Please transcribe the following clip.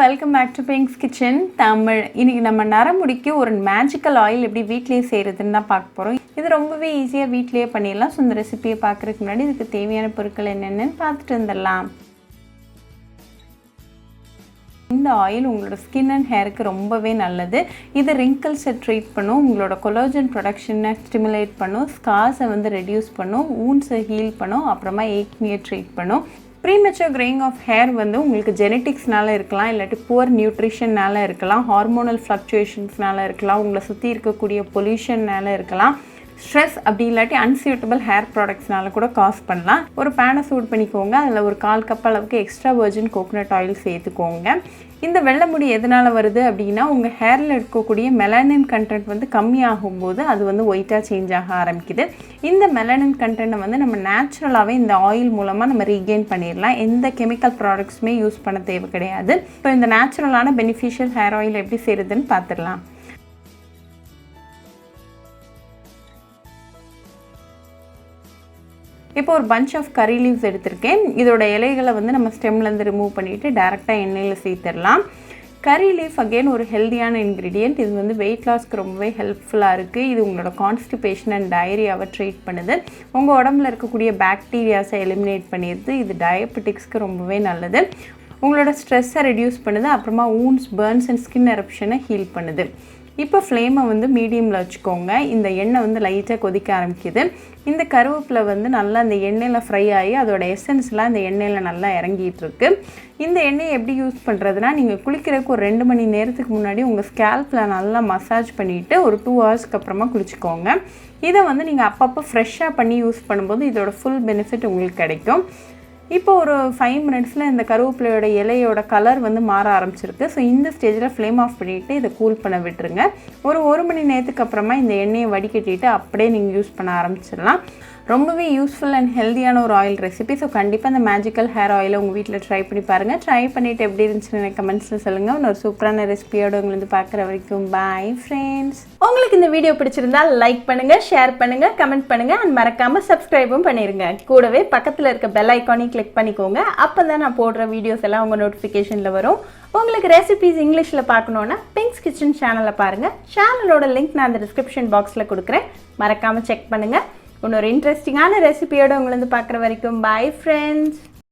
Welcome back to pinks kitchen Tamil. இன்னைக்கு நம்ம நரமுடிக்கு ஒரு மேஜிக்கல் ஆயில் எப்படி வீட்லயே செய்யறதுன்னு தான் பார்க்க போறோம். இது ரொம்பவே ஈஸியாக வீட்லயே பண்ணிடலாம். ஸோ இந்த ரெசிபியை பார்க்கறதுக்கு முன்னாடி இதுக்கு தேவையான பொருட்கள் என்னென்னு பார்த்துட்டு வந்துடலாம். இந்த ஆயில் உங்களோட ஸ்கின் அண்ட் ஹேருக்கு ரொம்பவே நல்லது. இது ரிங்கிள்ஸை ட்ரீட் பண்ணும், உங்களோட கொலாஜன் ப்ரொடக்ஷனை ஸ்டிமுலேட் பண்ணும், ஸ்கார்ஸை ரெடியூஸ் பண்ணும், வூண்ட்ஸை ஹீல் பண்ணும், அப்புறமா ஏக்னியை ட்ரீட் பண்ணும். ப்ரீமெச்சூர் கிரேயிங் ஆஃப் ஹேர் உங்களுக்கு ஜெனட்டிக்ஸ்னால இருக்கலாம், இல்லாட்டி புவர் நியூட்ரிஷன்னால இருக்கலாம், ஹார்மோனல் ஃப்ளக்சுவேஷன்ஸ்னால இருக்கலாம், உங்களை சுற்றி இருக்கக்கூடிய பொல்யூஷன்னால இருக்கலாம், ஸ்ட்ரெஸ் அப்படி இல்லாட்டி அன்சூட்டபிள் ஹேர் ப்ராடக்ட்ஸ்னால கூட காஸ் பண்ணலாம். ஒரு பேனை சூட் பண்ணிக்கோங்க. அதில் ஒரு 1/4 கப் அளவுக்கு எக்ஸ்ட்ரா வர்ஜின் கோகோனட் ஆயில் சேர்த்துக்கோங்க. இந்த வெள்ளை முடி எதனால் வருது அப்படின்னா, உங்கள் ஹேரில் இருக்கக்கூடிய மெலனின் கண்டென்ட் கம்மியாகும் போது அது ஒயிட்டாக சேஞ்ச் ஆக ஆரம்பிக்குது. இந்த மெலனின் கண்டென்ட்டை நம்ம நேச்சுரலாகவே இந்த ஆயில் மூலமாக நம்ம ரீகெயின் பண்ணிடலாம். எந்த கெமிக்கல் ப்ராடக்ட்ஸுமே யூஸ் பண்ண தேவை கிடையாது. ஸோ இந்த நேச்சுரலான பெனிஃபிஷியல் ஹேர் ஆயில் எப்படி செய்கிறதுன்னு பார்த்துடலாம். இப்போ ஒரு பஞ்ச் ஆஃப் கறி லீவ்ஸ் எடுத்திருக்கேன். இதோட இலைகளை நம்ம ஸ்டெம்லேருந்து ரிமூவ் பண்ணிவிட்டு டேரெக்டாக எண்ணெயில் சேர்த்துடலாம். கறி லீஃப் அகெயின் ஒரு ஹெல்த்தியான இன்க்ரீடியன்ட். இது வெயிட் லாஸ்க்கு ரொம்பவே ஹெல்ப்ஃபுல்லாக இருக்குது. இது உங்களோட கான்ஸ்டிபேஷன் அண்ட் டயரியாவை ட்ரீட் பண்ணுது. உங்கள் உடம்புல இருக்கக்கூடிய பாக்டீரியாஸை எலிமினேட் பண்ணிடுது. இது டயபெட்டிக்ஸ்க்கு ரொம்பவே நல்லது. உங்களோட ஸ்ட்ரெஸ்ஸை ரெடியூஸ் பண்ணுது. அப்புறமா வூண்ட்ஸ், பர்ன்ஸ் அண்ட் ஸ்கின் எரப்ஷனை ஹீல் பண்ணுது. இப்போ ஃப்ளேமை மீடியமில் வச்சுக்கோங்க. இந்த எண்ணெய் லைட்டாக கொதிக்க ஆரம்பிக்குது. இந்த கருவேப்பிலை நல்லா அந்த எண்ணெயில் ஃப்ரை ஆகி அதோட எசன்ஸ்லாம் இந்த எண்ணெயில் நல்லா இறங்கிட்டுருக்கு. இந்த எண்ணெயை எப்படி யூஸ் பண்ணுறதுனா, நீங்கள் குளிக்கிறதுக்கு ஒரு 2 மணி நேரத்துக்கு முன்னாடி உங்கள் ஸ்கேல்பில் நல்லா மசாஜ் பண்ணிவிட்டு ஒரு 2 ஹவர்ஸ்க்கு அப்புறமா குளிச்சுக்கோங்க. இதை நீங்கள் அப்பப்போ ஃப்ரெஷ்ஷாக பண்ணி யூஸ் பண்ணும்போது இதோட ஃபுல் பெனிஃபிட் உங்களுக்கு கிடைக்கும். இப்போ ஒரு 5 மினிட்ஸில் இந்த கருவேப்பிலையோட இலையோட கலர் மாற ஆரம்பிச்சிருக்கு. ஸோ இந்த ஸ்டேஜில் ஃப்ளேம் ஆஃப் பண்ணிவிட்டு இதை கூல் பண்ண விட்டுருங்க. ஒரு 1 மணி நேரத்துக்கு அப்புறமா இந்த எண்ணெயை வடிகட்டிட்டு அப்படியே நீங்கள் யூஸ் பண்ண ஆரம்பிச்சிடலாம். ரொம்பவே யூஸ்ஃபுல் அண்ட் ஹெல்த்தியான ஒரு ஆயில் ரெசிபி. ஸோ கண்டிப்பாக இந்த மேஜிக்கல் ஹேர் ஆயிலை உங்கள் வீட்டில் ட்ரை பண்ணி பாருங்கள். ட்ரை பண்ணிவிட்டு எப்படி இருந்துச்சுன்னு எனக்கு கமெண்ட்ஸில் சொல்லுங்கள். இன்னொரு சூப்பரான ரெசிபியோடு உங்களுக்கு பார்க்குற வரைக்கும் பாய் ஃப்ரெண்ட்ஸ். உங்களுக்கு இந்த வீடியோ பிடிச்சிருந்தா லைக் பண்ணுங்கள், ஷேர் பண்ணுங்கள், கமெண்ட் பண்ணுங்கள் அண்ட் மறக்காமல் சப்ஸ்கிரைபும் பண்ணிடுங்க. கூடவே பக்கத்தில் இருக்க பெல் ஐக்கானையும் கிளிக் பண்ணிக்கோங்க. அப்போ தான் நான் போடுற வீடியோஸ் எல்லாம் உங்கள் நோட்டிஃபிகேஷனில் வரும். உங்களுக்கு ரெசிபிஸ் இங்கிலீஷில் பார்க்கணுன்னா பிங்க்ஸ் கிச்சன் சேனலை பாருங்கள். சேனலோட லிங்க் நான் அந்த டிஸ்கிரிப்ஷன் பாக்ஸில் கொடுக்குறேன். மறக்காமல் செக் பண்ணுங்கள். இன்னொரு இன்ட்ரெஸ்டிங்கான ரெசிபியோடு உங்களை பார்க்குற வரைக்கும் பாய் ஃப்ரெண்ட்ஸ்.